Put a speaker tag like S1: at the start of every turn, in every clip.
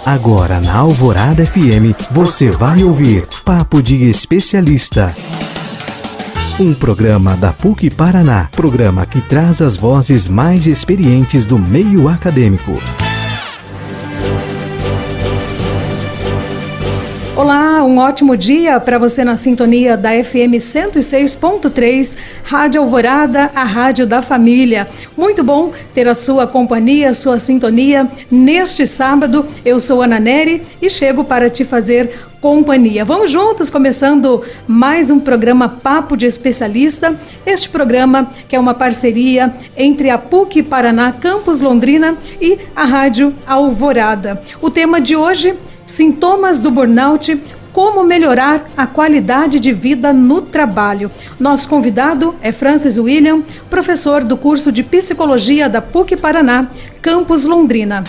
S1: Agora na Alvorada FM você vai ouvir Papo de Especialista. Um programa da PUC Paraná, programa que traz as vozes mais experientes do meio acadêmico.
S2: Olá, um ótimo dia para você na sintonia da FM 106.3, Rádio Alvorada, a rádio da família. Muito bom ter a sua companhia, a sua sintonia neste sábado. Eu sou Ana Nery e chego para te fazer companhia. Vamos juntos, começando mais um programa Papo de Especialista. Este programa que é uma parceria entre a PUC Paraná, Campus Londrina e a Rádio Alvorada. O tema de hoje: sintomas do burnout, como melhorar a qualidade de vida no trabalho. Nosso convidado é Francis William, professor do curso de Psicologia da PUC Paraná, Campus Londrina.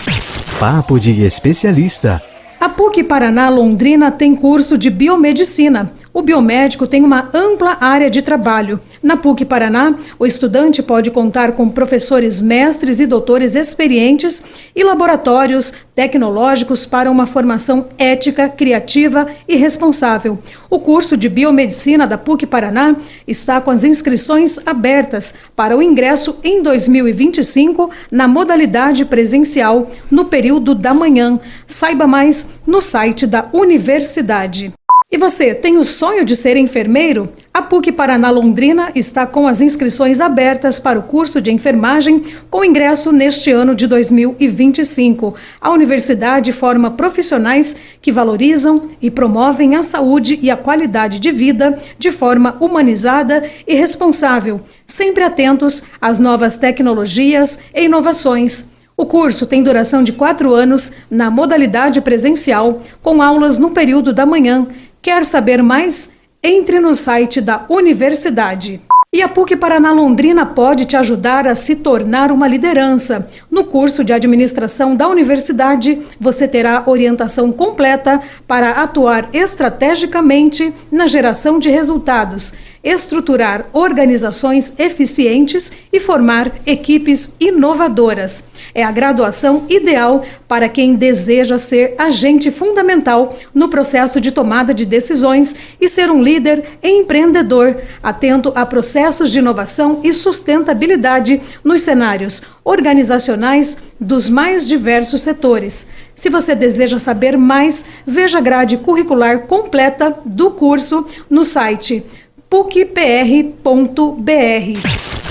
S1: Papo de Especialista.
S2: A PUC Paraná Londrina tem curso de biomedicina. O biomédico tem uma ampla área de trabalho. Na PUC Paraná, o estudante pode contar com professores mestres e doutores experientes e laboratórios tecnológicos para uma formação ética, criativa e responsável. O curso de biomedicina da PUC Paraná está com as inscrições abertas para o ingresso em 2025 na modalidade presencial no período da manhã. Saiba mais no site da universidade. E você, tem o sonho de ser enfermeiro? A PUC Paraná Londrina está com as inscrições abertas para o curso de enfermagem com ingresso neste ano de 2025. A universidade forma profissionais que valorizam e promovem a saúde e a qualidade de vida de forma humanizada e responsável, sempre atentos às novas tecnologias e inovações. O curso tem duração de 4 anos na modalidade presencial, com aulas no período da manhã. Quer saber mais? Entre no site da universidade. E a PUC Paraná Londrina pode te ajudar a se tornar uma liderança. No curso de administração da universidade, você terá orientação completa para atuar estrategicamente na geração de resultados, estruturar organizações eficientes e formar equipes inovadoras. É a graduação ideal para quem deseja ser agente fundamental no processo de tomada de decisões e ser um líder empreendedor, atento a processos de inovação e sustentabilidade nos cenários organizacionais dos mais diversos setores. Se você deseja saber mais, veja a grade curricular completa do curso no site pucpr.br.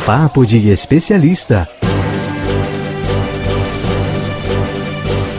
S1: Papo de Especialista.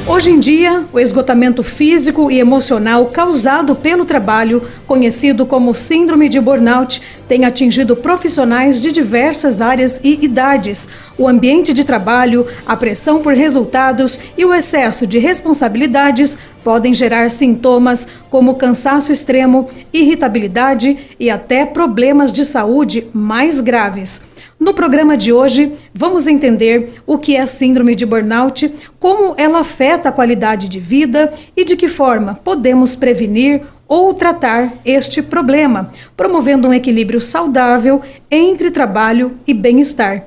S2: Hoje em dia, o esgotamento físico e emocional causado pelo trabalho, conhecido como síndrome de burnout, tem atingido profissionais de diversas áreas e idades. O ambiente de trabalho, a pressão por resultados e o excesso de responsabilidades podem gerar sintomas como cansaço extremo, irritabilidade e até problemas de saúde mais graves. No programa de hoje, vamos entender o que é síndrome de burnout, como ela afeta a qualidade de vida e de que forma podemos prevenir ou tratar este problema, promovendo um equilíbrio saudável entre trabalho e bem-estar.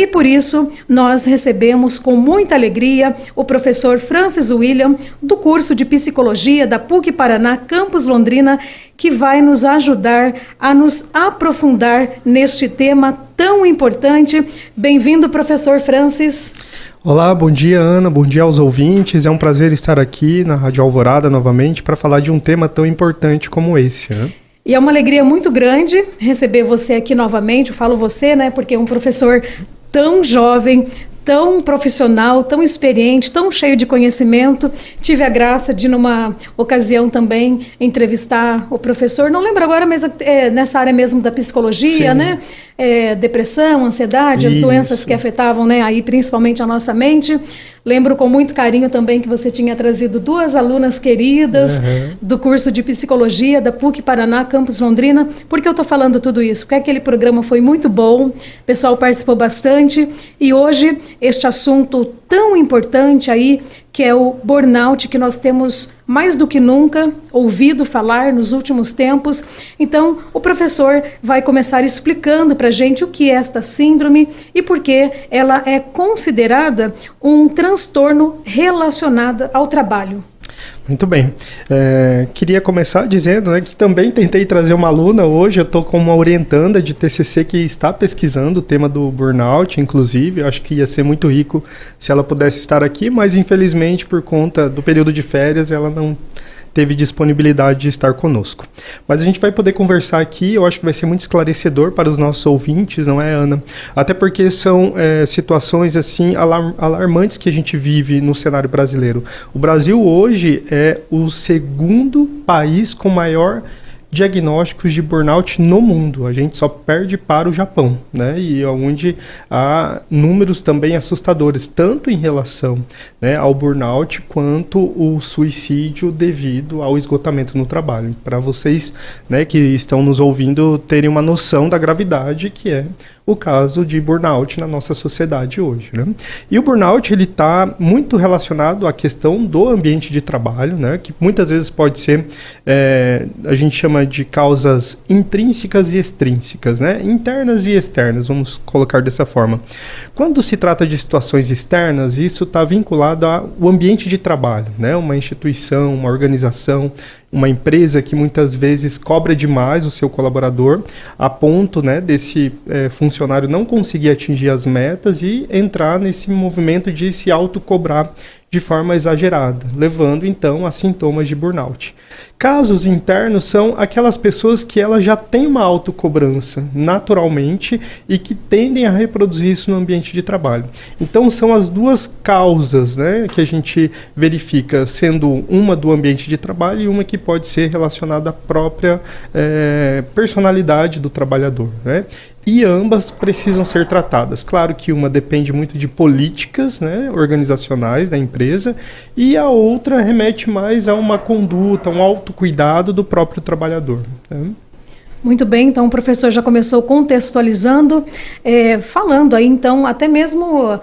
S2: E por isso, nós recebemos com muita alegria o professor Francis William, do curso de Psicologia da PUC Paraná, Campus Londrina, que vai nos ajudar a nos aprofundar neste tema tão importante. Bem-vindo, professor Francis.
S3: Olá, bom dia, Ana, bom dia aos ouvintes. É um prazer estar aqui na Rádio Alvorada novamente para falar de um tema tão importante como esse, né?
S2: E é uma alegria muito grande receber você aqui novamente. Eu falo você, né, porque é um professor tão jovem, tão profissional, tão experiente, tão cheio de conhecimento. Tive a graça de, numa ocasião também, entrevistar o professor, não lembro agora, mas nessa área mesmo da psicologia, sim, né? Depressão, ansiedade, as doenças que afetavam, né, aí principalmente a nossa mente. Lembro com muito carinho também que você tinha trazido 2 alunas queridas do curso de Psicologia da PUC Paraná, Campus Londrina. Por que eu estou falando tudo isso? Porque aquele programa foi muito bom, o pessoal participou bastante e hoje este assunto tão importante aí, que é o burnout, que nós temos mais do que nunca ouvido falar nos últimos tempos. Então, o professor vai começar explicando para a gente o que é esta síndrome e por que ela é considerada um transtorno relacionado ao trabalho.
S3: Muito bem. Queria começar dizendo, né, que também tentei trazer uma aluna hoje. Eu estou com uma orientanda de TCC que está pesquisando o tema do burnout, inclusive. Eu acho que ia ser muito rico se ela pudesse estar aqui, mas infelizmente por conta do período de férias ela não teve disponibilidade de estar conosco. Mas a gente vai poder conversar aqui, eu acho que vai ser muito esclarecedor para os nossos ouvintes, não é, Ana? Até porque são situações assim alarmantes que a gente vive no cenário brasileiro. O Brasil hoje é o segundo país com maior diagnósticos de burnout no mundo. A gente só perde para o Japão, né? E onde há números também assustadores, tanto em relação, né, ao burnout quanto o suicídio devido ao esgotamento no trabalho. Para vocês, né, que estão nos ouvindo terem uma noção da gravidade que é o caso de burnout na nossa sociedade hoje, né? E o burnout, ele está muito relacionado à questão do ambiente de trabalho, né? Que muitas vezes pode ser, a gente chama de causas intrínsecas e extrínsecas, né? Internas e externas, vamos colocar dessa forma. Quando se trata de situações externas, isso está vinculado ao ambiente de trabalho, né? Uma instituição, uma organização, uma empresa que muitas vezes cobra demais o seu colaborador a ponto, né, desse funcionário não conseguir atingir as metas e entrar nesse movimento de se autocobrar de forma exagerada, levando então a sintomas de burnout. Casos internos são aquelas pessoas que elas já têm uma autocobrança naturalmente e que tendem a reproduzir isso no ambiente de trabalho. Então são as duas causas, né, que a gente verifica, sendo uma do ambiente de trabalho e uma que pode ser relacionada à própria personalidade do trabalhador, né? E ambas precisam ser tratadas. Claro que uma depende muito de políticas, né, organizacionais da empresa, e a outra remete mais a uma conduta, um autocuidado do próprio trabalhador, né?
S2: Muito bem, então o professor já começou contextualizando, falando aí então até mesmo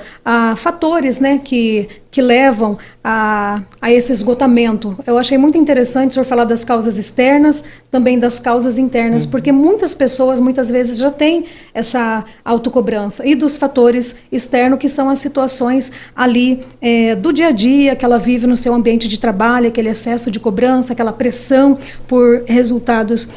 S2: fatores, né, que levam a esse esgotamento. Eu achei muito interessante o senhor falar das causas externas, também das causas internas, porque muitas pessoas muitas vezes já têm essa autocobrança, e dos fatores externos, que são as situações ali do dia a dia que ela vive no seu ambiente de trabalho, aquele excesso de cobrança, aquela pressão por resultados.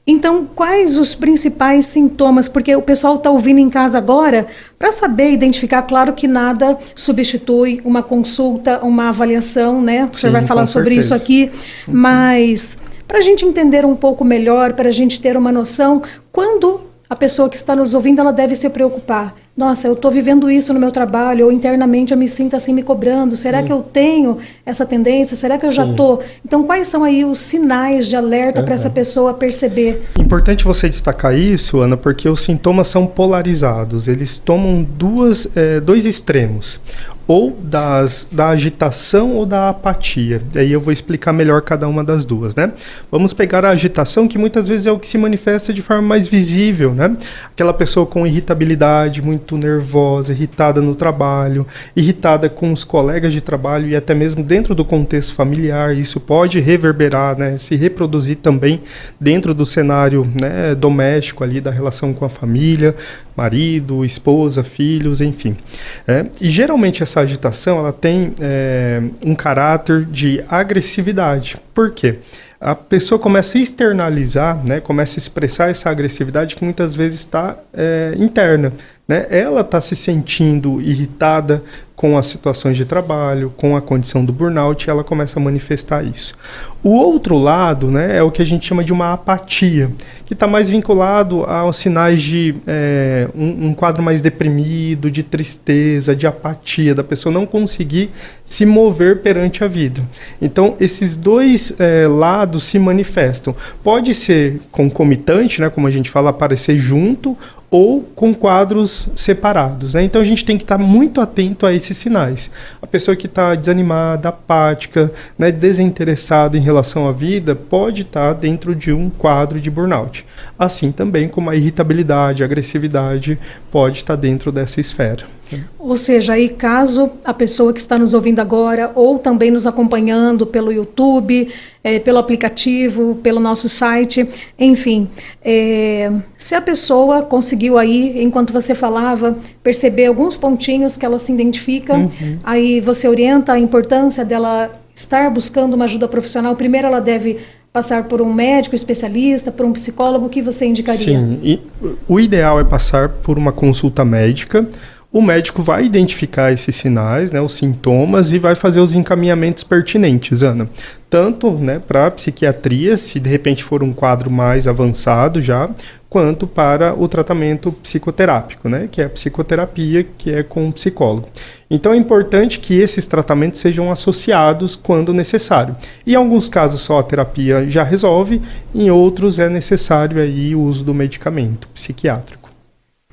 S2: Então, quais os principais sintomas? Porque o pessoal está ouvindo em casa agora para saber identificar. Claro que nada substitui uma consulta, uma avaliação, né? O senhor vai falar sobre isso aqui, mas para a gente entender um pouco melhor, para a gente ter uma noção, quando a pessoa que está nos ouvindo, ela deve se preocupar. Nossa, eu estou vivendo isso no meu trabalho, ou internamente eu me sinto assim me cobrando. Será que eu tenho essa tendência? Será que eu já estou? Então, quais são aí os sinais de alerta para essa pessoa perceber?
S3: Importante você destacar isso, Ana, porque os sintomas são polarizados. Eles tomam dois extremos. Ou da agitação ou da apatia. E aí eu vou explicar melhor cada uma das duas, né? Vamos pegar a agitação, que muitas vezes é o que se manifesta de forma mais visível, né? Aquela pessoa com irritabilidade, muito nervosa, irritada no trabalho, irritada com os colegas de trabalho e até mesmo dentro do contexto familiar. Isso pode reverberar, né? Se reproduzir também dentro do cenário, né, doméstico ali, da relação com a família, marido, esposa, filhos, enfim. E geralmente essa agitação ela tem um caráter de agressividade. Por quê? A pessoa começa a externalizar, né, começa a expressar essa agressividade que muitas vezes está interna, né? Ela está se sentindo irritada com as situações de trabalho, com a condição do burnout, e ela começa a manifestar isso. O outro lado, né, é o que a gente chama de uma apatia, que está mais vinculado aos sinais de um quadro mais deprimido, de tristeza, de apatia, da pessoa não conseguir se mover perante a vida. Então, esses dois lados se manifestam. Pode ser concomitante, né, como a gente fala, aparecer junto, ou com quadros separados, né? Então a gente tem que estar muito atento a esses sinais. A pessoa que está desanimada, apática, né, desinteressada em relação à vida, pode estar dentro de um quadro de burnout. Assim também como a irritabilidade, a agressividade pode estar dentro dessa esfera.
S2: Ou seja, aí caso a pessoa que está nos ouvindo agora ou também nos acompanhando pelo YouTube, pelo aplicativo, pelo nosso site, enfim, se a pessoa conseguiu aí, enquanto você falava, perceber alguns pontinhos que ela se identifica, aí você orienta a importância dela estar buscando uma ajuda profissional. Primeiro ela deve passar por um médico especialista, por um psicólogo, o que você indicaria?
S3: Sim, e o ideal é passar por uma consulta médica. O médico vai identificar esses sinais, né, os sintomas, e vai fazer os encaminhamentos pertinentes, Ana. Tanto, né, para a psiquiatria, se de repente for um quadro mais avançado já, quanto para o tratamento psicoterápico, né, que é a psicoterapia, que é com o psicólogo. Então é importante que esses tratamentos sejam associados quando necessário. Em alguns casos só a terapia já resolve, em outros é necessário aí o uso do medicamento psiquiátrico.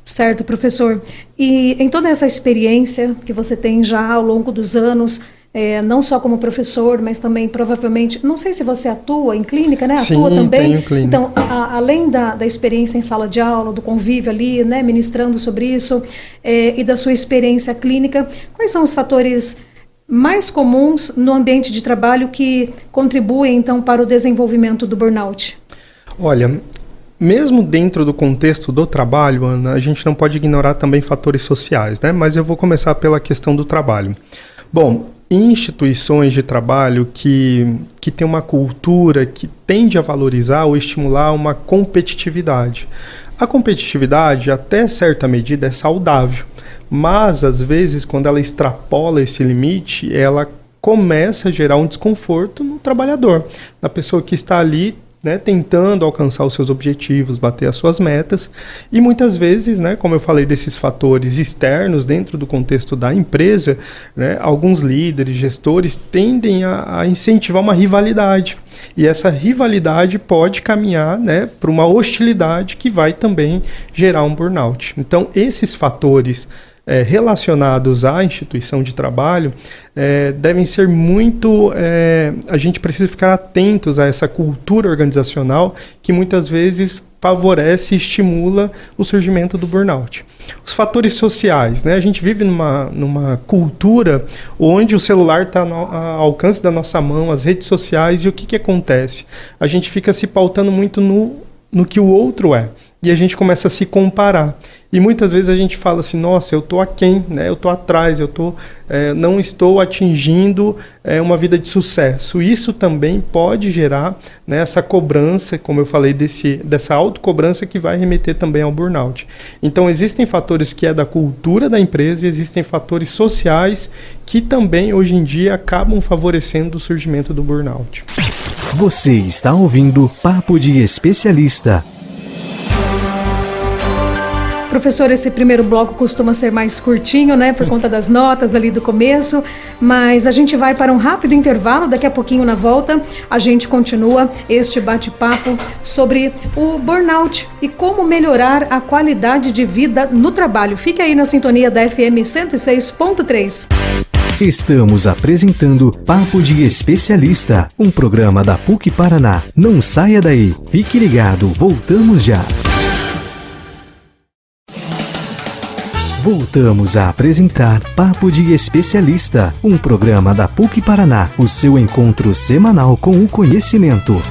S2: Certo, professor. E em toda essa experiência que você tem já ao longo dos anos, não só como professor, mas também provavelmente, não sei se você atua em clínica, né?
S3: Sim,
S2: atua também.
S3: Tenho clínica.
S2: Então, além da experiência em sala de aula, do convívio ali, né, ministrando sobre isso, e da sua experiência clínica, quais são os fatores mais comuns no ambiente de trabalho que contribuem, então, para o desenvolvimento do burnout?
S3: Olha, mesmo dentro do contexto do trabalho, Ana, a gente não pode ignorar também fatores sociais, né? Mas eu vou começar pela questão do trabalho. Bom, instituições de trabalho que tem uma cultura que tende a valorizar ou estimular uma competitividade. A competitividade, até certa medida, é saudável, mas às vezes, quando ela extrapola esse limite, ela começa a gerar um desconforto no trabalhador, na pessoa que está ali, né, tentando alcançar os seus objetivos, bater as suas metas, e muitas vezes, né, como eu falei desses fatores externos dentro do contexto da empresa, né, alguns líderes, gestores tendem a incentivar uma rivalidade, e essa rivalidade pode caminhar, né, para uma hostilidade que vai também gerar um burnout. Então, esses fatores relacionados à instituição de trabalho devem ser muito... a gente precisa ficar atentos a essa cultura organizacional que muitas vezes favorece e estimula o surgimento do burnout. Os fatores sociais, né? A gente vive numa cultura onde o celular está ao alcance da nossa mão, as redes sociais, e o que acontece? A gente fica se pautando muito no que o outro é. E a gente começa a se comparar. E muitas vezes a gente fala assim, nossa, eu estou aquém, né? Eu estou atrás, não estou atingindo uma vida de sucesso. Isso também pode gerar, né, essa cobrança, como eu falei, dessa autocobrança que vai remeter também ao burnout. Então existem fatores que é da cultura da empresa e existem fatores sociais que também hoje em dia acabam favorecendo o surgimento do burnout.
S1: Você está ouvindo Papo de Especialista.
S2: Professor, esse primeiro bloco costuma ser mais curtinho, né, por conta das notas ali do começo, mas a gente vai para um rápido intervalo, daqui a pouquinho na volta a gente continua este bate-papo sobre o burnout e como melhorar a qualidade de vida no trabalho. Fique aí na sintonia da FM 106.3.
S1: Estamos apresentando Papo de Especialista, um programa da PUC Paraná. Não saia daí, fique ligado, voltamos já. Voltamos a apresentar Papo de Especialista, um programa da PUC Paraná, o seu encontro semanal com o conhecimento.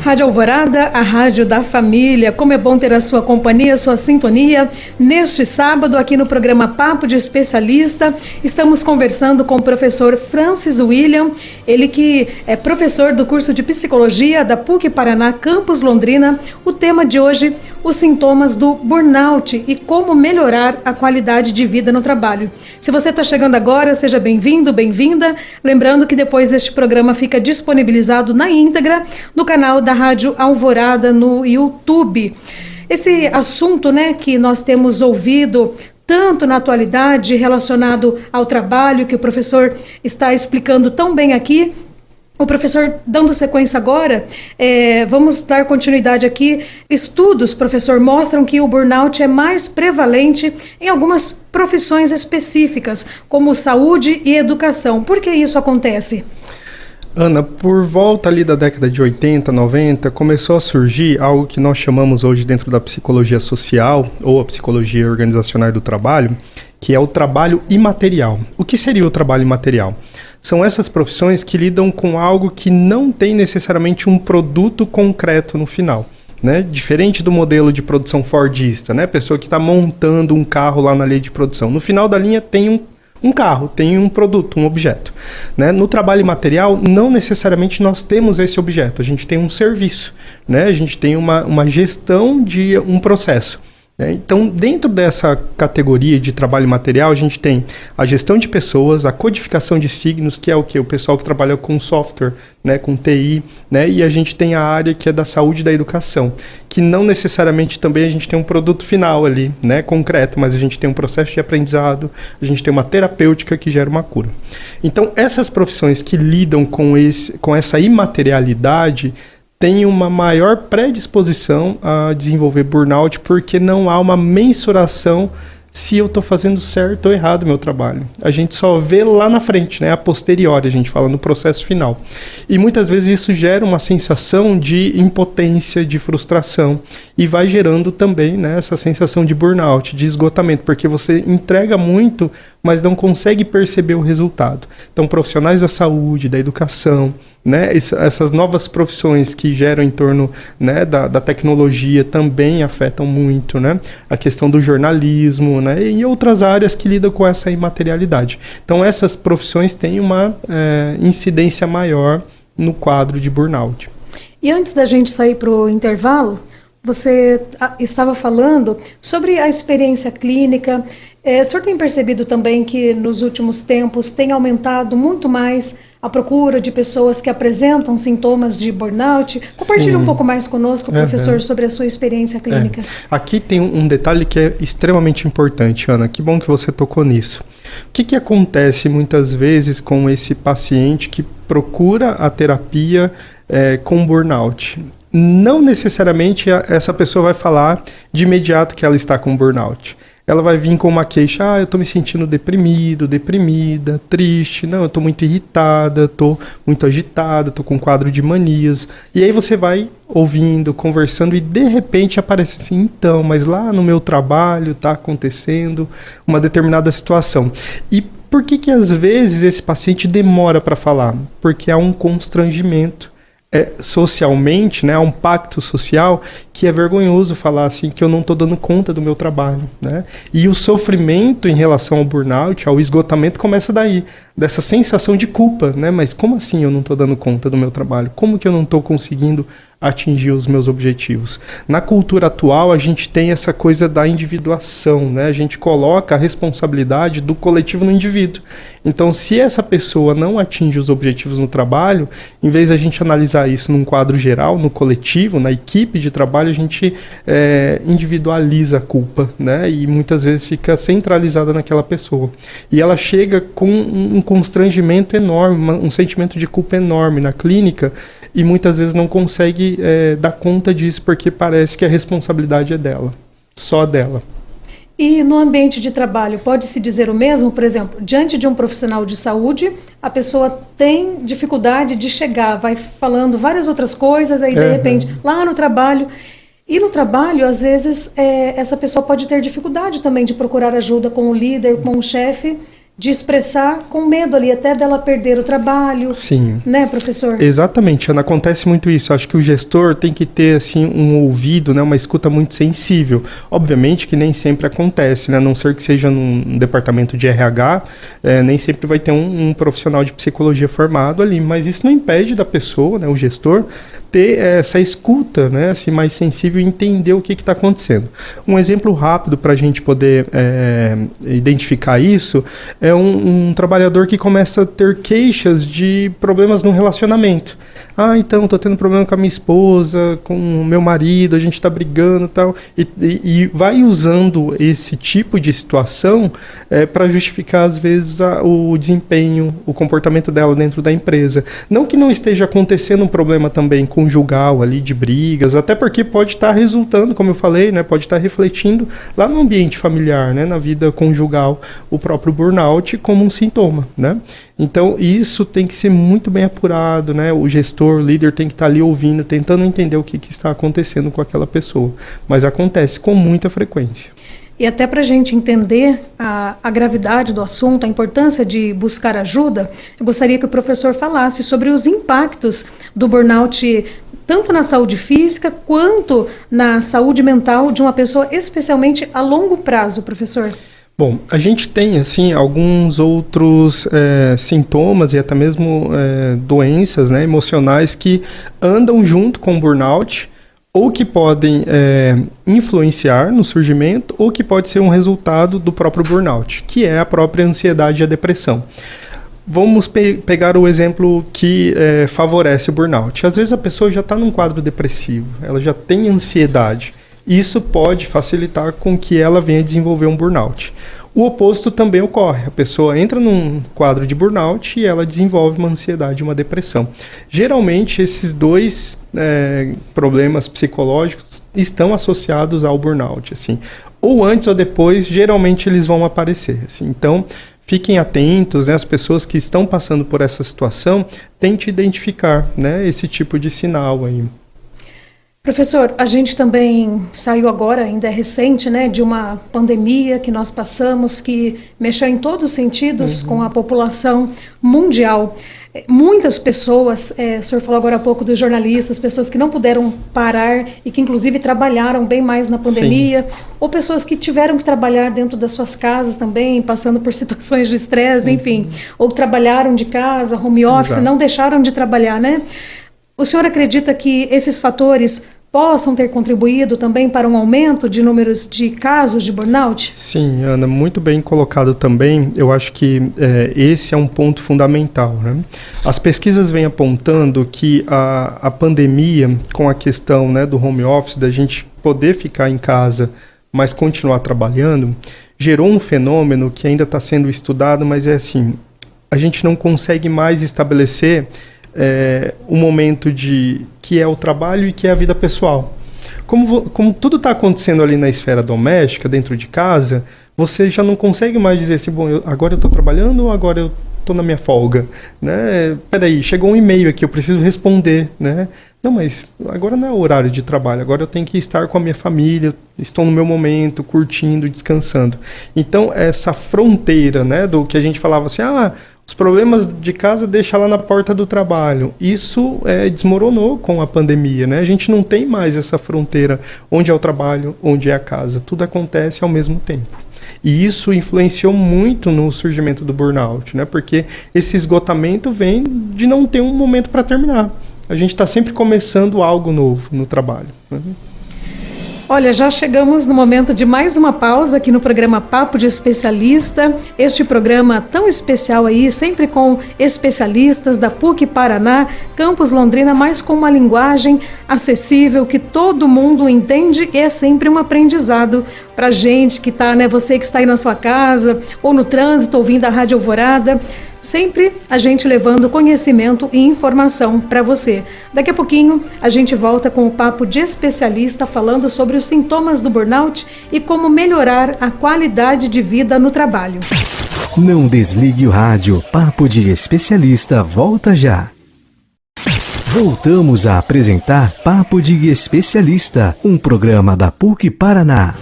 S2: Rádio Alvorada, a rádio da família. Como é bom ter a sua companhia, a sua sintonia. Neste sábado, aqui no programa Papo de Especialista, estamos conversando com o professor Francis William, ele que é professor do curso de Psicologia da PUC Paraná, Campus Londrina. O tema de hoje, os sintomas do burnout e como melhorar a qualidade de vida no trabalho. Se você está chegando agora, seja bem-vindo, bem-vinda. Lembrando que depois este programa fica disponibilizado na íntegra no canal da Rádio Alvorada no YouTube. Esse assunto, né, que nós temos ouvido tanto na atualidade relacionado ao trabalho que o professor está explicando tão bem aqui. O professor, dando sequência agora, vamos dar continuidade aqui. Estudos, professor, mostram que o burnout é mais prevalente em algumas profissões específicas, como saúde e educação. Por que isso acontece?
S3: Ana, por volta ali da década de 80, 90, começou a surgir algo que nós chamamos hoje dentro da psicologia social, ou a psicologia organizacional do trabalho, que é o trabalho imaterial. O que seria o trabalho imaterial? São essas profissões que lidam com algo que não tem necessariamente um produto concreto no final. Né? Diferente do modelo de produção fordista, né? Pessoa que está montando um carro lá na linha de produção. No final da linha tem um carro, tem um produto, um objeto. Né? No trabalho material, não necessariamente nós temos esse objeto, a gente tem um serviço, né? A gente tem uma gestão de um processo. Então, dentro dessa categoria de trabalho material, a gente tem a gestão de pessoas, a codificação de signos, que é o que? O pessoal que trabalha com software, né, com TI, né, e a gente tem a área que é da saúde e da educação, que não necessariamente também a gente tem um produto final ali, né, concreto, mas a gente tem um processo de aprendizado, a gente tem uma terapêutica que gera uma cura. Então, essas profissões que lidam com essa imaterialidade tem uma maior predisposição a desenvolver burnout porque não há uma mensuração se eu estou fazendo certo ou errado o meu trabalho. A gente só vê lá na frente, né? A posteriori, a gente fala no processo final. E muitas vezes isso gera uma sensação de impotência, de frustração e vai gerando também, né, essa sensação de burnout, de esgotamento, porque você entrega muito, mas não consegue perceber o resultado. Então, profissionais da saúde, da educação, né, essas novas profissões que geram em torno, né, da tecnologia também afetam muito, né, a questão do jornalismo, né, e outras áreas que lidam com essa imaterialidade. Então, essas profissões têm uma incidência maior no quadro de burnout.
S2: E antes da gente sair para o intervalo, você estava falando sobre a experiência clínica. O senhor tem percebido também que nos últimos tempos tem aumentado muito mais a procura de pessoas que apresentam sintomas de burnout? Compartilhe um pouco mais conosco, professor, sobre a sua experiência clínica.
S3: Aqui tem um detalhe que é extremamente importante, Ana. Que bom que você tocou nisso. O que acontece muitas vezes com esse paciente que procura a terapia com burnout? Não necessariamente essa pessoa vai falar de imediato que ela está com burnout. Ela vai vir com uma queixa, eu estou me sentindo deprimido, deprimida, triste, não, eu estou muito irritada, estou muito agitada, estou com um quadro de manias. E aí você vai ouvindo, conversando e de repente aparece assim, então, mas lá no meu trabalho está acontecendo uma determinada situação. E por que às vezes esse paciente demora para falar? Porque há um constrangimento. Socialmente, né, há um pacto social que é vergonhoso falar assim que eu não estou dando conta do meu trabalho, né? E o sofrimento em relação ao burnout, ao esgotamento, começa daí, dessa sensação de culpa, né? Mas como assim eu não estou dando conta do meu trabalho? Como que eu não estou conseguindo atingir os meus objetivos? Na cultura atual, a gente tem essa coisa da individuação, né? A gente coloca a responsabilidade do coletivo no indivíduo. Então, se essa pessoa não atinge os objetivos no trabalho, em vez de a gente analisar isso num quadro geral, no coletivo, na equipe de trabalho, a gente individualiza a culpa, né? E muitas vezes fica centralizada naquela pessoa. E ela chega com um constrangimento enorme, um sentimento de culpa enorme na clínica, e muitas vezes não consegue dar conta disso porque parece que a responsabilidade é dela, só dela.
S2: E no ambiente de trabalho, pode-se dizer o mesmo? Por exemplo, diante de um profissional de saúde, a pessoa tem dificuldade de chegar, vai falando várias outras coisas, aí de repente, lá no trabalho... E no trabalho, às vezes, essa pessoa pode ter dificuldade também de procurar ajuda com o líder, com o chefe, de expressar com medo ali, até dela perder o trabalho.
S3: Sim.
S2: Né, professor?
S3: Exatamente, Ana, acontece muito isso. Acho que o gestor tem que ter, assim, um ouvido, né, uma escuta muito sensível. Obviamente que nem sempre acontece, né, a não ser que seja num departamento de RH, nem sempre vai ter um profissional de psicologia formado ali, mas isso não impede da pessoa, né, o gestor, ter essa escuta, né, assim, mais sensível e entender o que está acontecendo. Um exemplo rápido para a gente poder identificar isso é um trabalhador que começa a ter queixas de problemas no relacionamento. Então, estou tendo problema com a minha esposa, com o meu marido, a gente está brigando e tal. E vai usando esse tipo de situação para justificar, às vezes, o desempenho, o comportamento dela dentro da empresa. Não que não esteja acontecendo um problema também com conjugal ali, de brigas, até porque pode estar resultando, como eu falei, né, pode estar refletindo lá no ambiente familiar, né, na vida conjugal, o próprio burnout como um sintoma, né? Então, isso tem que ser muito bem apurado, né? O gestor, o líder tem que estar ali ouvindo, tentando entender o que está acontecendo com aquela pessoa. Mas acontece com muita frequência.
S2: E até para a gente entender a gravidade do assunto, a importância de buscar ajuda, eu gostaria que o professor falasse sobre os impactos do burnout, tanto na saúde física quanto na saúde mental de uma pessoa, especialmente a longo prazo, professor.
S3: Bom, a gente tem, assim, alguns outros sintomas e até mesmo doenças, né, emocionais que andam junto com o burnout, ou que podem influenciar no surgimento, ou que pode ser um resultado do próprio burnout, que é a própria ansiedade e a depressão. Vamos pegar o exemplo que favorece o burnout. Às vezes a pessoa já está num quadro depressivo, ela já tem ansiedade. Isso pode facilitar com que ela venha desenvolver um burnout. O oposto também ocorre. A pessoa entra num quadro de burnout e ela desenvolve uma ansiedade, uma depressão. Geralmente, esses dois problemas psicológicos estão associados ao burnout. Assim. Ou antes ou depois, geralmente eles vão aparecer. Assim. Então, fiquem atentos, né? As pessoas que estão passando por essa situação, tentem identificar, né, esse tipo de sinal aí.
S2: Professor, a gente também saiu agora, ainda é recente, né, de uma pandemia que nós passamos, que mexeu em todos os sentidos com a população mundial. Muitas pessoas, o senhor falou agora há pouco dos jornalistas, pessoas que não puderam parar e que inclusive trabalharam bem mais na pandemia, sim, ou pessoas que tiveram que trabalhar dentro das suas casas também, passando por situações de estresse, enfim, ou trabalharam de casa, home office, exato, não deixaram de trabalhar, né? O senhor acredita que esses fatores possam ter contribuído também para um aumento de números de casos de burnout?
S3: Sim, Ana, muito bem colocado também. Eu acho que esse é um ponto fundamental, né? As pesquisas vêm apontando que a pandemia, com a questão, né, do home office, da gente poder ficar em casa, mas continuar trabalhando, gerou um fenômeno que ainda está sendo estudado, mas é assim, a gente não consegue mais estabelecer um momento que é o trabalho e que é a vida pessoal. Como tudo está acontecendo ali na esfera doméstica, dentro de casa, você já não consegue mais dizer assim, bom, agora eu estou trabalhando ou agora eu estou na minha folga, né? Peraí, chegou um e-mail aqui, eu preciso responder, né? Não, mas agora não é o horário de trabalho, agora eu tenho que estar com a minha família, estou no meu momento, curtindo, descansando. Então, essa fronteira, né, do que a gente falava assim, os problemas de casa deixa lá na porta do trabalho. Isso desmoronou com a pandemia, né? A gente não tem mais essa fronteira onde é o trabalho, onde é a casa. Tudo acontece ao mesmo tempo. E isso influenciou muito no surgimento do burnout, né? Porque esse esgotamento vem de não ter um momento para terminar. A gente está sempre começando algo novo no trabalho. Né?
S2: Olha, já chegamos no momento de mais uma pausa aqui no programa Papo de Especialista. Este programa tão especial aí, sempre com especialistas da PUC Paraná, Campus Londrina, mas com uma linguagem acessível que todo mundo entende e é sempre um aprendizado para gente que está, né? Você que está aí na sua casa ou no trânsito ouvindo a Rádio Alvorada. Sempre a gente levando conhecimento e informação para você. Daqui a pouquinho a gente volta com o Papo de Especialista falando sobre os sintomas do burnout e como melhorar a qualidade de vida no trabalho.
S1: Não desligue o rádio. Papo de Especialista volta já. Voltamos a apresentar Papo de Especialista, um programa da PUC Paraná.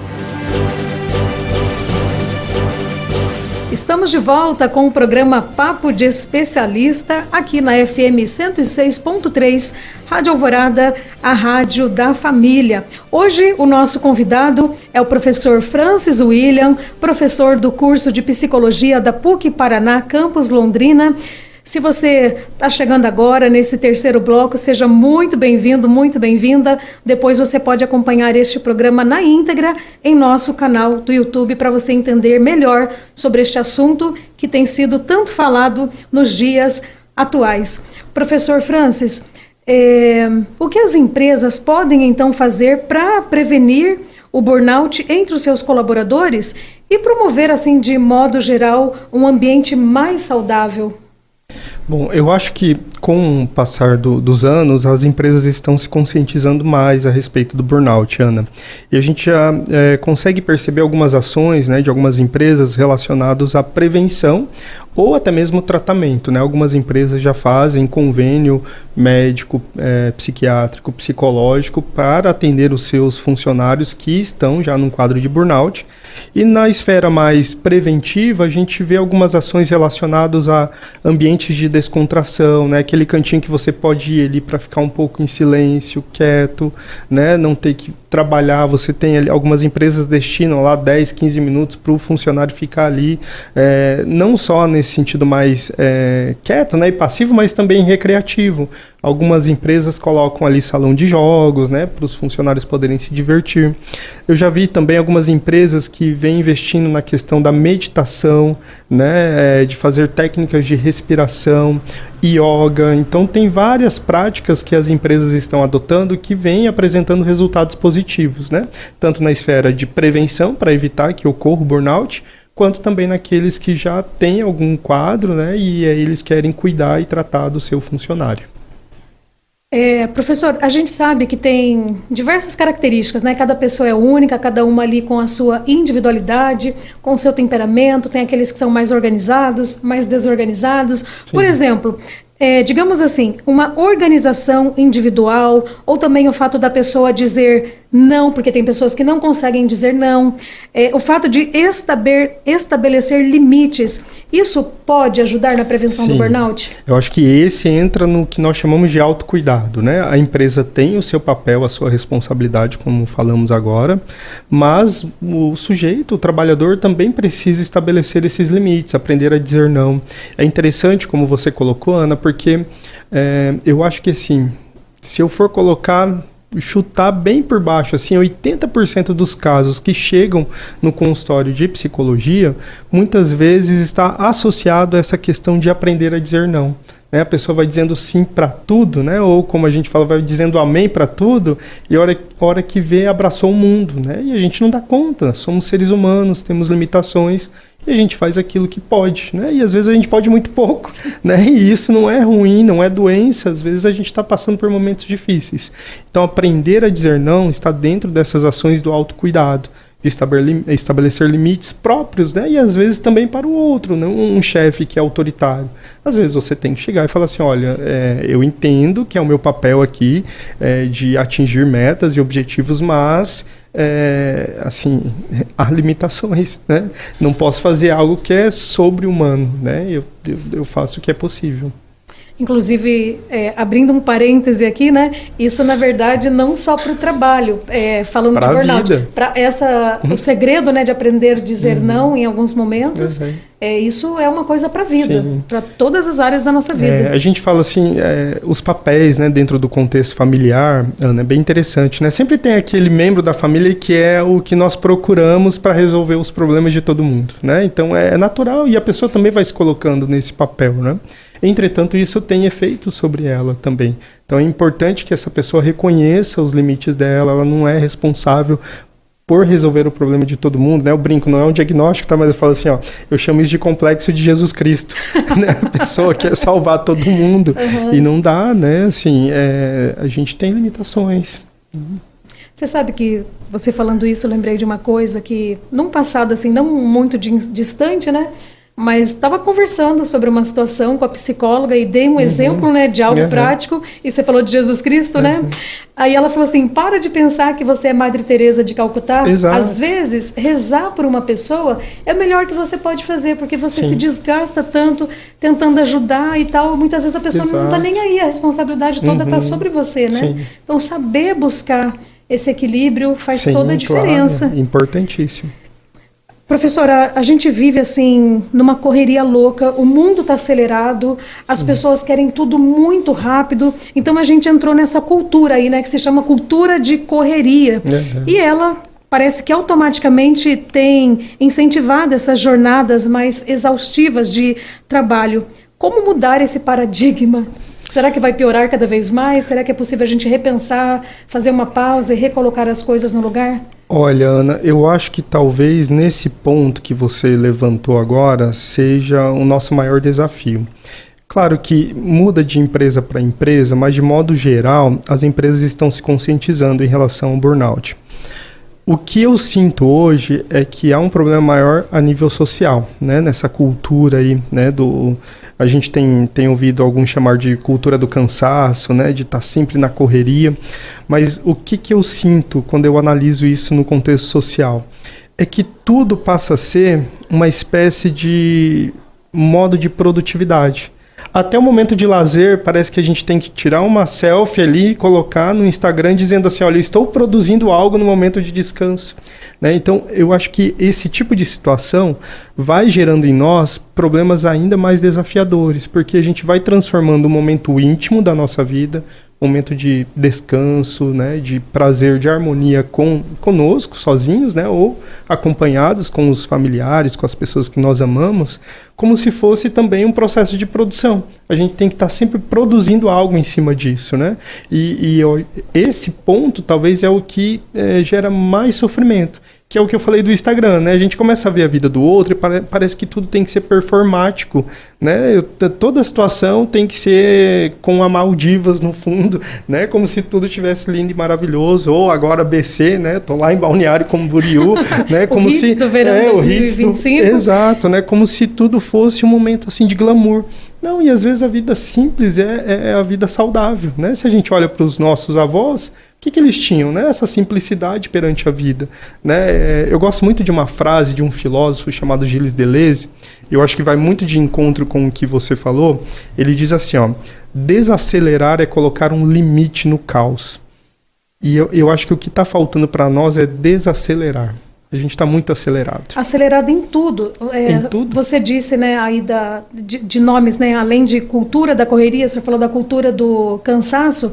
S2: Estamos de volta com o programa Papo de Especialista aqui na FM 106.3, Rádio Alvorada, a rádio da família. Hoje o nosso convidado é o professor Francis William, professor do curso de Psicologia da PUC Paraná, Campus Londrina. Se você está chegando agora nesse terceiro bloco, seja muito bem-vindo, muito bem-vinda. Depois você pode acompanhar este programa na íntegra em nosso canal do YouTube para você entender melhor sobre este assunto que tem sido tanto falado nos dias atuais. Professor Francis, o que as empresas podem então fazer para prevenir o burnout entre os seus colaboradores e promover, assim, de modo geral, um ambiente mais saudável?
S3: Bom, eu acho que com o passar dos anos, as empresas estão se conscientizando mais a respeito do burnout, Ana. E a gente já consegue perceber algumas ações, né, de algumas empresas relacionadas à prevenção ou até mesmo tratamento, né? Algumas empresas já fazem convênio médico, psiquiátrico, psicológico para atender os seus funcionários que estão já num quadro de burnout. E na esfera mais preventiva, a gente vê algumas ações relacionadas a ambientes de descontração, né? Aquele cantinho que você pode ir ali para ficar um pouco em silêncio, quieto, né? Não ter que trabalhar, você tem ali, algumas empresas destinam lá 10, 15 minutos para o funcionário ficar ali, não só nesse sentido mais quieto, né, e passivo, mas também recreativo. Algumas empresas colocam ali salão de jogos, né, para os funcionários poderem se divertir. Eu já vi também algumas empresas que vêm investindo na questão da meditação, né, de fazer técnicas de respiração, yoga. Então tem várias práticas que as empresas estão adotando que vêm apresentando resultados positivos, né, tanto na esfera de prevenção para evitar que ocorra o burnout, quanto também naqueles que já têm algum quadro, né, e eles querem cuidar e tratar do seu funcionário.
S2: Professor, a gente sabe que tem diversas características, né? Cada pessoa é única, cada uma ali com a sua individualidade, com o seu temperamento. Tem aqueles que são mais organizados, mais desorganizados. Sim. Por exemplo, digamos assim, uma organização individual, ou também o fato da pessoa dizer não, porque tem pessoas que não conseguem dizer não, o fato de estabelecer limites, isso pode ajudar na prevenção
S3: Sim.
S2: do burnout?
S3: Eu acho que esse entra no que nós chamamos de autocuidado, né? A empresa tem o seu papel, a sua responsabilidade, como falamos agora, mas o sujeito, o trabalhador, também precisa estabelecer esses limites, aprender a dizer não. É interessante, como você colocou, Ana, porque eu acho que assim, se eu for chutar bem por baixo, assim, 80% dos casos que chegam no consultório de psicologia, muitas vezes está associado a essa questão de aprender a dizer não. Né? A pessoa vai dizendo sim para tudo, né? Ou como a gente fala, vai dizendo amém para tudo, e a hora que vê, abraçou o mundo, né? E a gente não dá conta, somos seres humanos, temos limitações, e a gente faz aquilo que pode, né? E às vezes a gente pode muito pouco, né? E isso não é ruim, não é doença, às vezes a gente está passando por momentos difíceis. Então aprender a dizer não está dentro dessas ações do autocuidado, de estabelecer limites próprios, né? E às vezes também para o outro, né? Um chefe que é autoritário. Às vezes você tem que chegar e falar assim, olha, eu entendo que é o meu papel aqui de atingir metas e objetivos, mas assim, há limitações, né? Não posso fazer algo que é sobre-humano, né? Eu faço o que é possível.
S2: Inclusive, abrindo um parêntese aqui, né? Isso, na verdade, não só para o trabalho, falando
S3: pra
S2: de burnout.
S3: Para
S2: o segredo, né, de aprender a dizer não em alguns momentos, isso é uma coisa para a vida, para todas as áreas da nossa vida.
S3: A gente fala assim, os papéis, né, dentro do contexto familiar, Ana, é bem interessante, né? Sempre tem aquele membro da família que é o que nós procuramos para resolver os problemas de todo mundo, né? Então é natural e a pessoa também vai se colocando nesse papel, né? Entretanto, isso tem efeito sobre ela também. Então é importante que essa pessoa reconheça os limites dela, ela não é responsável por resolver o problema de todo mundo, né? Eu brinco, não é um diagnóstico, tá? Mas eu falo assim, ó, eu chamo isso de complexo de Jesus Cristo, né? A pessoa quer salvar todo mundo e não dá, né? Assim, a gente tem limitações.
S2: Você sabe que, você falando isso, eu lembrei de uma coisa que, num passado assim, não muito distante, né? Mas estava conversando sobre uma situação com a psicóloga e dei um exemplo, né, de algo prático, e você falou de Jesus Cristo, né? Aí ela falou assim, para de pensar que você é Madre Teresa de Calcutá.
S3: Exato.
S2: Às vezes, rezar por uma pessoa é o melhor que você pode fazer, porque você se desgasta tanto tentando ajudar e tal, muitas vezes a pessoa não está nem aí, a responsabilidade toda está sobre você, né? Sim. Então, saber buscar esse equilíbrio faz toda a diferença.
S3: Claro, importantíssimo.
S2: Professora, a gente vive assim numa correria louca, o mundo está acelerado, as pessoas querem tudo muito rápido, então a gente entrou nessa cultura aí, né, que se chama cultura de correria. E ela parece que automaticamente tem incentivado essas jornadas mais exaustivas de trabalho. Como mudar esse paradigma? Será que vai piorar cada vez mais? Será que é possível a gente repensar, fazer uma pausa e recolocar as coisas no lugar?
S3: Olha, Ana, eu acho que talvez nesse ponto que você levantou agora seja o nosso maior desafio. Claro que muda de empresa para empresa, mas de modo geral, as empresas estão se conscientizando em relação ao burnout. O que eu sinto hoje é que há um problema maior a nível social, né? Nessa cultura aí, né? A gente tem ouvido alguns chamar de cultura do cansaço, né? De estar sempre na correria. Mas o que eu sinto quando eu analiso isso no contexto social? É que tudo passa a ser uma espécie de modo de produtividade. Até o momento de lazer, parece que a gente tem que tirar uma selfie ali e colocar no Instagram dizendo assim, olha, eu estou produzindo algo no momento de descanso. Né? Então, eu acho que esse tipo de situação vai gerando em nós problemas ainda mais desafiadores, porque a gente vai transformando o momento íntimo da nossa vida, momento de descanso, né, de prazer, de harmonia conosco, sozinhos, né, ou acompanhados com os familiares, com as pessoas que nós amamos, como se fosse também um processo de produção. A gente tem que estar sempre produzindo algo em cima disso, né? Esse ponto talvez é o que gera mais sofrimento, que é o que eu falei do Instagram, né? A gente começa a ver a vida do outro e parece que tudo tem que ser performático, né? Toda a situação tem que ser com a Maldivas no fundo, né? Como se tudo tivesse lindo e maravilhoso, ou agora BC, né? Tô lá em Balneário Camboriú, né? Como
S2: se do verão 2025.
S3: Exato, né? Como se tudo fosse um momento assim de glamour. Não, e às vezes a vida simples é a vida saudável, né? Se a gente olha para os nossos avós, o que eles tinham, né? Essa simplicidade perante a vida, né? Eu gosto muito de uma frase de um filósofo chamado Gilles Deleuze, eu acho que vai muito de encontro com o que você falou. Ele diz assim, ó, desacelerar é colocar um limite no caos. E eu acho que o que está faltando para nós é desacelerar. A gente está muito acelerado.
S2: Acelerado em tudo.
S3: Em tudo.
S2: Você disse, né, aí de nomes, né, além de cultura da correria, você falou da cultura do cansaço.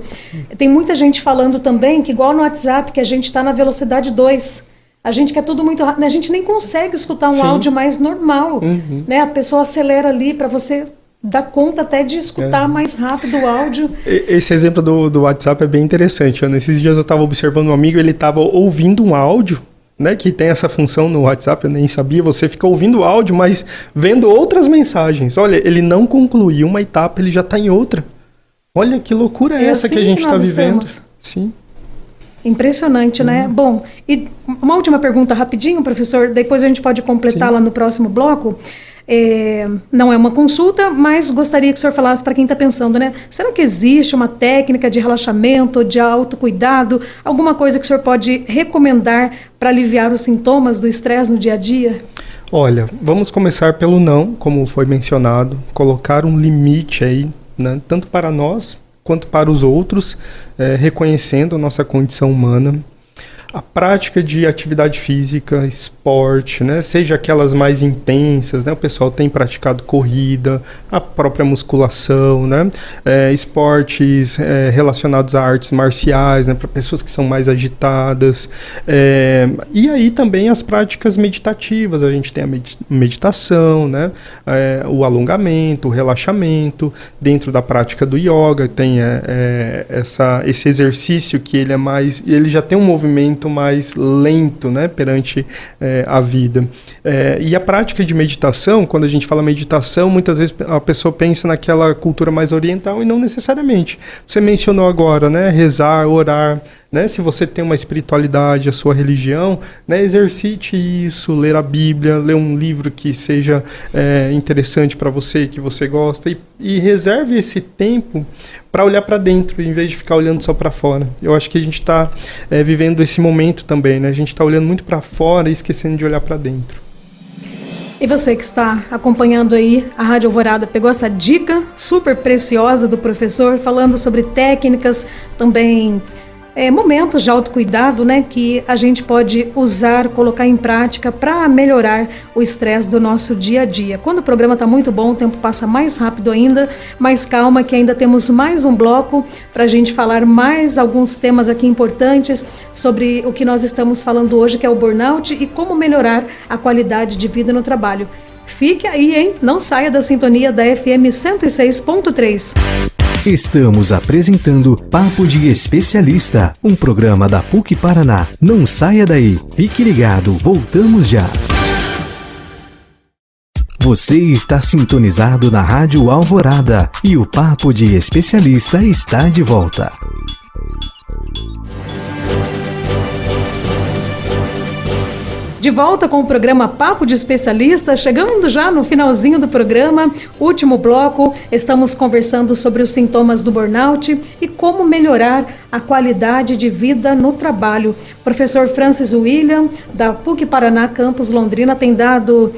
S2: Tem muita gente falando também que, igual no WhatsApp, que a gente está na velocidade 2. A gente quer tudo muito rápido. A gente nem consegue escutar um áudio mais normal. Né? A pessoa acelera ali para você dar conta até de escutar mais rápido o áudio.
S3: Esse exemplo do WhatsApp é bem interessante. Nesses dias eu estava observando um amigo, ele estava ouvindo um áudio, né, que tem essa função no WhatsApp, eu nem sabia, você fica ouvindo o áudio, mas vendo outras mensagens. Olha, ele não concluiu uma etapa, ele já está em outra. Olha que loucura é essa assim que a gente está vivendo. Sim.
S2: Impressionante, né? Bom, e uma última pergunta rapidinho, professor, depois a gente pode completar lá no próximo bloco. Não é uma consulta, mas gostaria que o senhor falasse para quem está pensando, né? Será que existe uma técnica de relaxamento, de autocuidado, alguma coisa que o senhor pode recomendar para aliviar os sintomas do estresse no dia a dia?
S3: Olha, vamos começar pelo não, como foi mencionado, colocar um limite aí, né, tanto para nós quanto para os outros, reconhecendo a nossa condição humana. A prática de atividade física, esporte, né, seja aquelas mais intensas, né, o pessoal tem praticado corrida, a própria musculação, né, esportes relacionados a artes marciais, né, para pessoas que são mais agitadas, e aí também as práticas meditativas, a gente tem a meditação, né, o alongamento, o relaxamento, dentro da prática do yoga tem esse exercício que ele já tem um movimento mais lento, né, perante a vida. E a prática de meditação, quando a gente fala meditação, muitas vezes a pessoa pensa naquela cultura mais oriental e não necessariamente. Você mencionou agora, né, rezar, orar, né, se você tem uma espiritualidade, a sua religião, né, exercite isso, ler a Bíblia, ler um livro que seja interessante para você, que você gosta, e reserve esse tempo para olhar para dentro, em vez de ficar olhando só para fora. Eu acho que a gente está vivendo esse momento também, né? A gente está olhando muito para fora e esquecendo de olhar para dentro.
S2: E você que está acompanhando aí a Rádio Alvorada, pegou essa dica super preciosa do professor, falando sobre técnicas, também momentos de autocuidado, né, que a gente pode usar, colocar em prática para melhorar o estresse do nosso dia a dia. Quando o programa está muito bom, o tempo passa mais rápido ainda, mas calma que ainda temos mais um bloco para a gente falar mais alguns temas aqui importantes sobre o que nós estamos falando hoje, que é o burnout e como melhorar a qualidade de vida no trabalho. Fique aí, hein? Não saia da sintonia da FM 106.3.
S1: Estamos apresentando Papo de Especialista, um programa da PUC Paraná. Não saia daí, fique ligado, voltamos já. Você está sintonizado na Rádio Alvorada e o Papo de Especialista está de volta.
S2: De volta com o programa Papo de Especialista, chegando já no finalzinho do programa, último bloco, estamos conversando sobre os sintomas do burnout e como melhorar a qualidade de vida no trabalho. O professor Francis William, da PUC Paraná, Campus Londrina, tem dado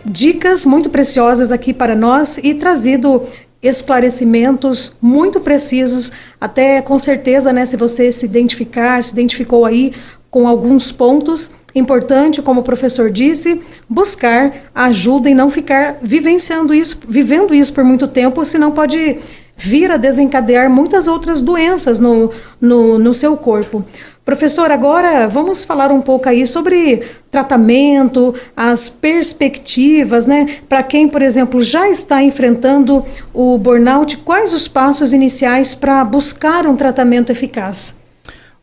S2: dicas muito preciosas aqui para nós e trazido esclarecimentos muito precisos, até com certeza, né, se você se identificou aí com alguns pontos. Importante, como o professor disse, buscar ajuda e não ficar vivendo isso por muito tempo, senão pode vir a desencadear muitas outras doenças no seu corpo. Professor, agora vamos falar um pouco aí sobre tratamento, as perspectivas, né? Para quem, por exemplo, já está enfrentando o burnout, quais os passos iniciais para buscar um tratamento eficaz?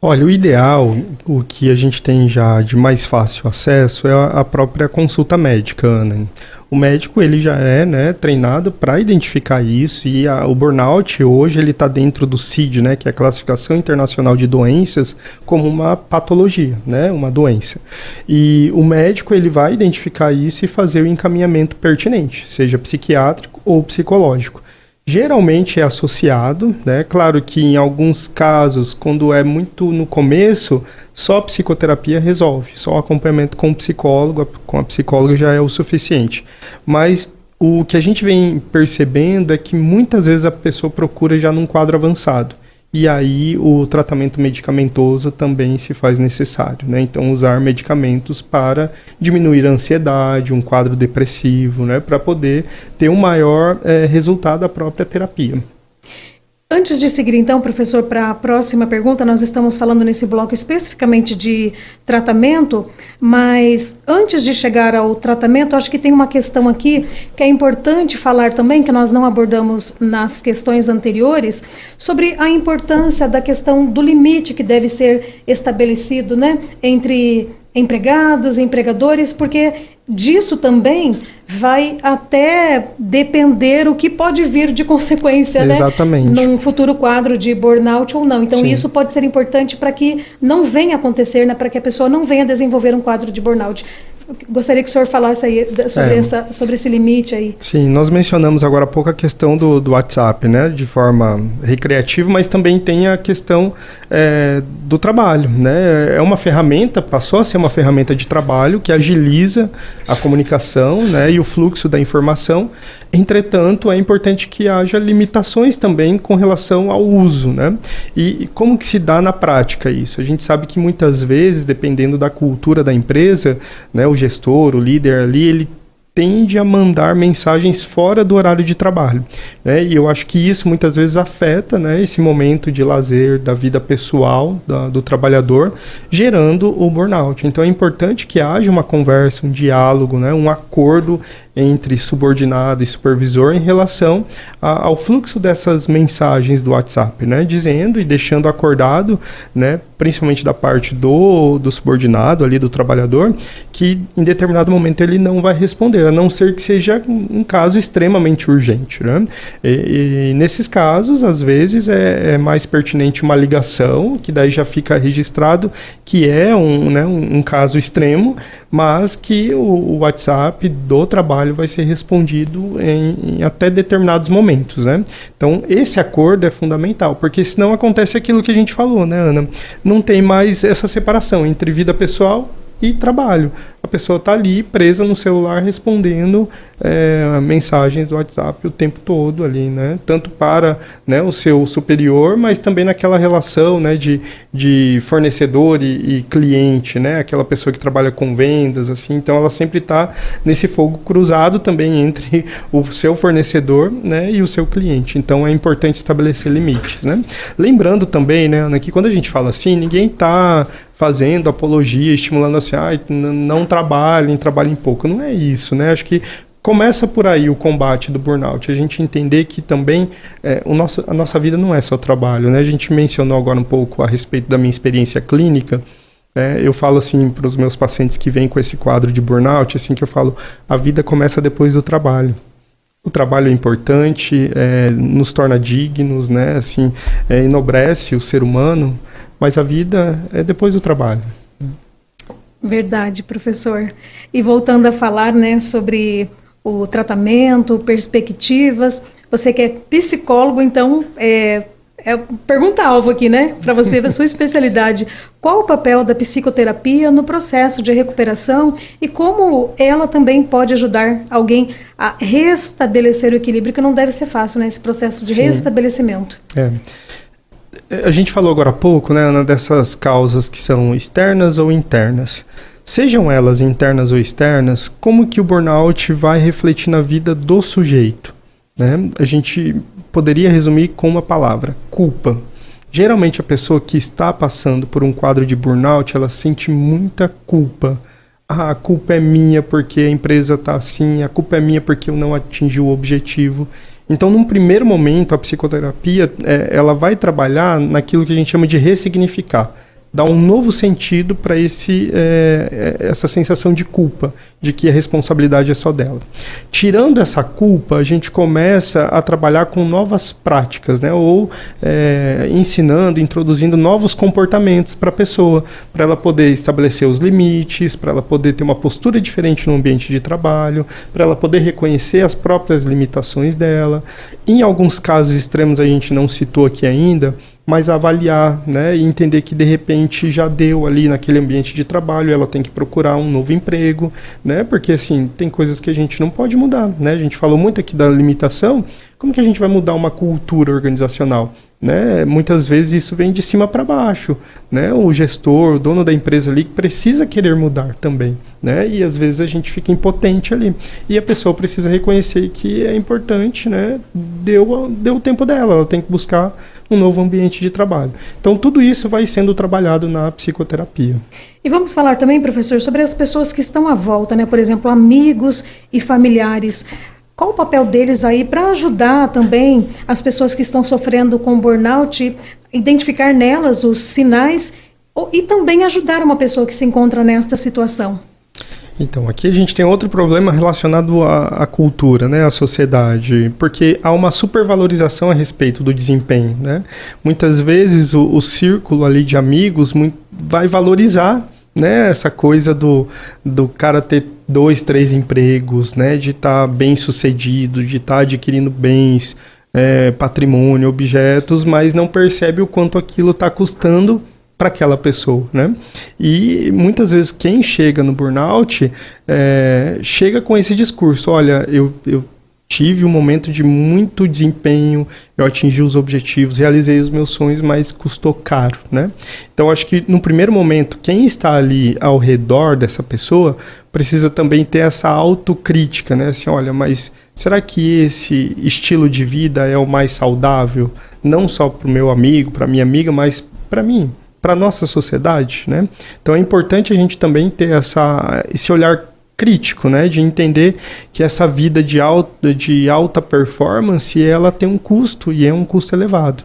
S3: Olha, o ideal, o que a gente tem já de mais fácil acesso é a própria consulta médica, Ana. O médico, ele já é, né, treinado para identificar isso e o burnout hoje ele está dentro do CID, né, que é a Classificação Internacional de Doenças, como uma patologia, né, uma doença. E o médico, ele vai identificar isso e fazer o encaminhamento pertinente, seja psiquiátrico ou psicológico. Geralmente é associado, né? Claro que em alguns casos, quando é muito no começo, só a psicoterapia resolve, só o acompanhamento com o psicólogo, com a psicóloga já é o suficiente. Mas o que a gente vem percebendo é que muitas vezes a pessoa procura já num quadro avançado. E aí o tratamento medicamentoso também se faz necessário, né? Então usar medicamentos para diminuir a ansiedade, um quadro depressivo, né? Para poder ter um maior resultado da própria terapia.
S2: Antes de seguir, então, professor, para a próxima pergunta, nós estamos falando nesse bloco especificamente de tratamento, mas antes de chegar ao tratamento, acho que tem uma questão aqui que é importante falar também, que nós não abordamos nas questões anteriores, sobre a importância da questão do limite que deve ser estabelecido, né, entre empregados e empregadores, porque disso também vai até depender o que pode vir de consequência,
S3: exatamente,
S2: né? Num futuro quadro de burnout ou não. Então,
S3: sim,
S2: isso pode ser importante para que não venha acontecer, né? Para que a pessoa não venha desenvolver um quadro de burnout. Gostaria que o senhor falasse aí sobre esse limite aí.
S3: Sim, nós mencionamos agora há pouco a questão do WhatsApp, né, de forma recreativa, mas também tem a questão do trabalho, né, é uma ferramenta, passou a ser uma ferramenta de trabalho que agiliza a comunicação, né, e o fluxo da informação. Entretanto, é importante que haja limitações também com relação ao uso, né? E como que se dá na prática isso? A gente sabe que muitas vezes, dependendo da cultura da empresa, né, o gestor, o líder ali, ele tende a mandar mensagens fora do horário de trabalho, né? E eu acho que isso muitas vezes afeta, né, esse momento de lazer da vida pessoal do trabalhador, gerando o burnout. Então é importante que haja uma conversa, um diálogo, né, um acordo entre subordinado e supervisor em relação ao fluxo dessas mensagens do WhatsApp, né, dizendo e deixando acordado, né, principalmente da parte do subordinado ali, do trabalhador, que em determinado momento ele não vai responder, a não ser que seja um caso extremamente urgente, né? E nesses casos, às vezes, é mais pertinente uma ligação, que daí já fica registrado que é um caso extremo, mas que o WhatsApp do trabalho vai ser respondido em até determinados momentos, né? Então, esse acordo é fundamental, porque senão acontece aquilo que a gente falou, né, Ana? Não tem mais essa separação entre vida pessoal e trabalho. A pessoa está ali presa no celular respondendo mensagens do WhatsApp o tempo todo ali, né? Tanto para, né, o seu superior, mas também naquela relação, né, de fornecedor e cliente, né? Aquela pessoa que trabalha com vendas, assim. Então ela sempre está nesse fogo cruzado também entre o seu fornecedor, né, e o seu cliente. Então é importante estabelecer limites, né? Lembrando também, né, Ana, que quando a gente fala assim, ninguém está fazendo apologia, estimulando assim, não trabalhem pouco. Não é isso, né? Acho que começa por aí o combate do burnout, a gente entender que também a nossa vida não é só trabalho, né? A gente mencionou agora um pouco a respeito da minha experiência clínica, Eu falo assim para os meus pacientes que vêm com esse quadro de burnout, assim que eu falo, a vida começa depois do trabalho. O trabalho é importante, nos torna dignos, né? Assim, enobrece o ser humano, mas a vida é depois do trabalho.
S2: Verdade, professor. E voltando a falar, né, sobre o tratamento, perspectivas, você que é psicólogo, então pergunta-alvo aqui, né, para você, da sua especialidade. Qual o papel da psicoterapia no processo de recuperação e como ela também pode ajudar alguém a restabelecer o equilíbrio, que não deve ser fácil, né, esse processo de restabelecimento.
S3: A gente falou agora há pouco, né, Ana, dessas causas que são externas ou internas. Sejam elas internas ou externas, como que o burnout vai refletir na vida do sujeito, né? A gente poderia resumir com uma palavra: culpa. Geralmente a pessoa que está passando por um quadro de burnout, ela sente muita culpa. A culpa é minha porque a empresa está assim, a culpa é minha porque eu não atingi o objetivo. Então, num primeiro momento, a psicoterapia ela vai trabalhar naquilo que a gente chama de ressignificar. Dar um novo sentido para essa sensação de culpa, de que a responsabilidade é só dela. Tirando essa culpa, a gente começa a trabalhar com novas práticas, né? Ou ensinando, introduzindo novos comportamentos para a pessoa, para ela poder estabelecer os limites, para ela poder ter uma postura diferente no ambiente de trabalho, para ela poder reconhecer as próprias limitações dela. Em alguns casos extremos, a gente não citou aqui ainda, mas avaliar, né, e entender que de repente já deu ali naquele ambiente de trabalho, ela tem que procurar um novo emprego, né, porque assim, tem coisas que a gente não pode mudar, né, a gente falou muito aqui da limitação, como que a gente vai mudar uma cultura organizacional? Né? Muitas vezes isso vem de cima para baixo, né? O gestor, o dono da empresa ali precisa querer mudar também, né? E às vezes a gente fica impotente ali e a pessoa precisa reconhecer que é importante, né? Deu o tempo dela, ela tem que buscar um novo ambiente de trabalho. Então tudo isso vai sendo trabalhado na psicoterapia.
S2: E vamos falar também, professor, sobre as pessoas que estão à volta, né? Por exemplo, amigos e familiares. Qual o papel deles aí para ajudar também as pessoas que estão sofrendo com burnout, identificar nelas os sinais e também ajudar uma pessoa que se encontra nesta situação?
S3: Então, aqui a gente tem outro problema relacionado à cultura, né, à sociedade, porque há uma supervalorização a respeito do desempenho, né? Muitas vezes o círculo ali de amigos vai valorizar, né, essa coisa do cara ter 2, 3 empregos, né, de estar bem sucedido, de estar adquirindo bens, patrimônio, objetos, mas não percebe o quanto aquilo está custando para aquela pessoa, né? E muitas vezes quem chega no burnout chega com esse discurso: olha, eu tive um momento de muito desempenho, eu atingi os objetivos, realizei os meus sonhos, mas custou caro, né? Então, acho que no primeiro momento, quem está ali ao redor dessa pessoa precisa também ter essa autocrítica, né? Assim, olha, mas será que esse estilo de vida é o mais saudável? Não só para o meu amigo, para minha amiga, mas para mim, para a nossa sociedade, né? Então, é importante a gente também ter esse olhar crítico, né, de entender que essa vida de alta performance, ela tem um custo, e é um custo elevado.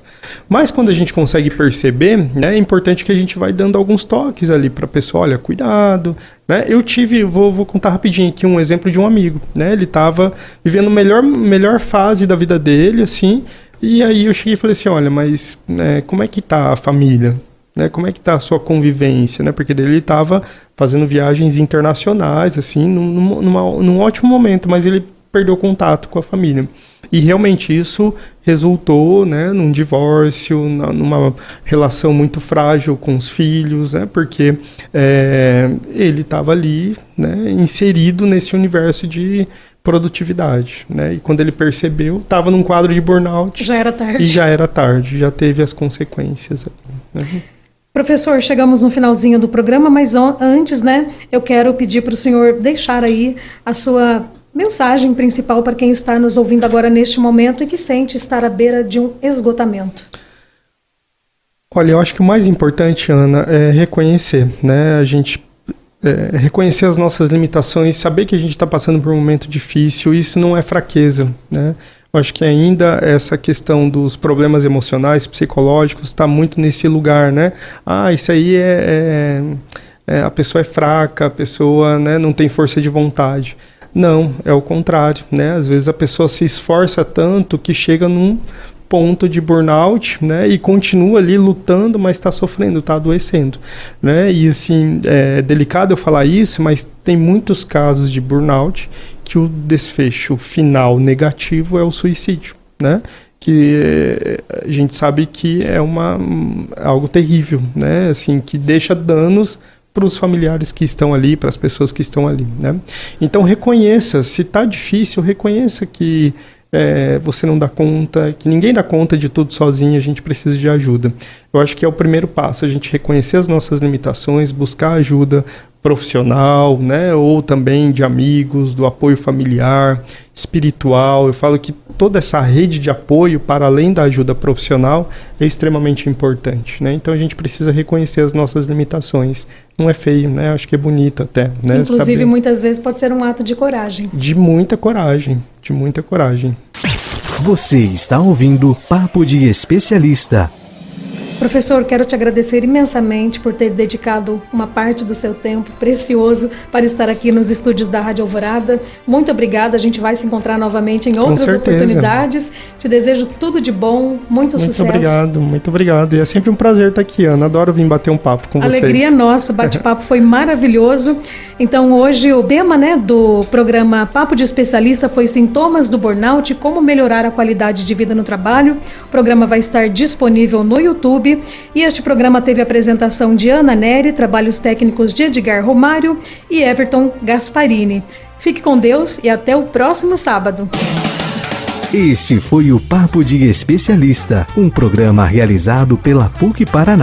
S3: Mas quando a gente consegue perceber, né, é importante que a gente vai dando alguns toques ali para a pessoa: olha, cuidado, né? Eu vou contar rapidinho aqui um exemplo de um amigo, né? Ele estava vivendo a melhor fase da vida dele, assim, e aí eu cheguei e falei assim: olha, mas como é que tá a família? Né, como é que está a sua convivência, né? Porque ele estava fazendo viagens internacionais, assim, num ótimo momento, mas ele perdeu contato com a família. E realmente isso resultou, né, num divórcio, numa relação muito frágil com os filhos, né? Porque ele estava ali, né, inserido nesse universo de produtividade, né? E quando ele percebeu, estava num quadro de burnout.
S2: Já era tarde.
S3: E já era tarde, já teve as consequências. Né?
S2: Professor, chegamos no finalzinho do programa, mas antes, né, eu quero pedir para o senhor deixar aí a sua mensagem principal para quem está nos ouvindo agora neste momento e que sente estar à beira de um esgotamento. Olha,
S3: eu acho que o mais importante, Ana, é reconhecer, né? A gente reconhecer as nossas limitações, saber que a gente está passando por um momento difícil, isso não é fraqueza, né? Eu acho que ainda essa questão dos problemas emocionais, psicológicos, está muito nesse lugar, né? Isso aí a pessoa é fraca, a pessoa, né, não tem força de vontade. Não, é o contrário, né? Às vezes a pessoa se esforça tanto que chega num ponto de burnout, né, e continua ali lutando, mas está sofrendo, está adoecendo, né? E assim, é delicado eu falar isso, mas tem muitos casos de burnout que o desfecho final negativo é o suicídio, né? Que a gente sabe que é algo terrível, né? Assim, que deixa danos para os familiares que estão ali, para as pessoas que estão ali, né? Então reconheça, se está difícil, reconheça que você não dá conta, que ninguém dá conta de tudo sozinho, a gente precisa de ajuda. Eu acho que é o primeiro passo, a gente reconhecer as nossas limitações, buscar ajuda profissional, né, ou também de amigos, do apoio familiar, espiritual. Eu falo que toda essa rede de apoio, para além da ajuda profissional, é extremamente importante, né? Então a gente precisa reconhecer as nossas limitações. Não é feio, né? Acho que é bonito até, né?
S2: Inclusive, muitas vezes pode ser um ato de coragem.
S3: De muita coragem, de muita coragem.
S1: Você está ouvindo Papo de Especialista.
S2: Professor, quero te agradecer imensamente por ter dedicado uma parte do seu tempo precioso para estar aqui nos estúdios da Rádio Alvorada. Muito obrigada, a gente vai se encontrar novamente em outras oportunidades. Te desejo tudo de bom, muito sucesso.
S3: Muito obrigado. E é sempre um prazer estar aqui, Ana. Adoro vir bater um papo com vocês.
S2: Alegria nossa, bate-papo foi maravilhoso. Então hoje o tema, do programa Papo de Especialista foi sintomas do burnout e como melhorar a qualidade de vida no trabalho. O programa vai estar disponível no YouTube. E este programa teve a apresentação de Ana Neri, trabalhos técnicos de Edgar Romário e Everton Gasparini. Fique com Deus e até o próximo sábado.
S1: Este foi o Papo de Especialista, um programa realizado pela PUC Paraná.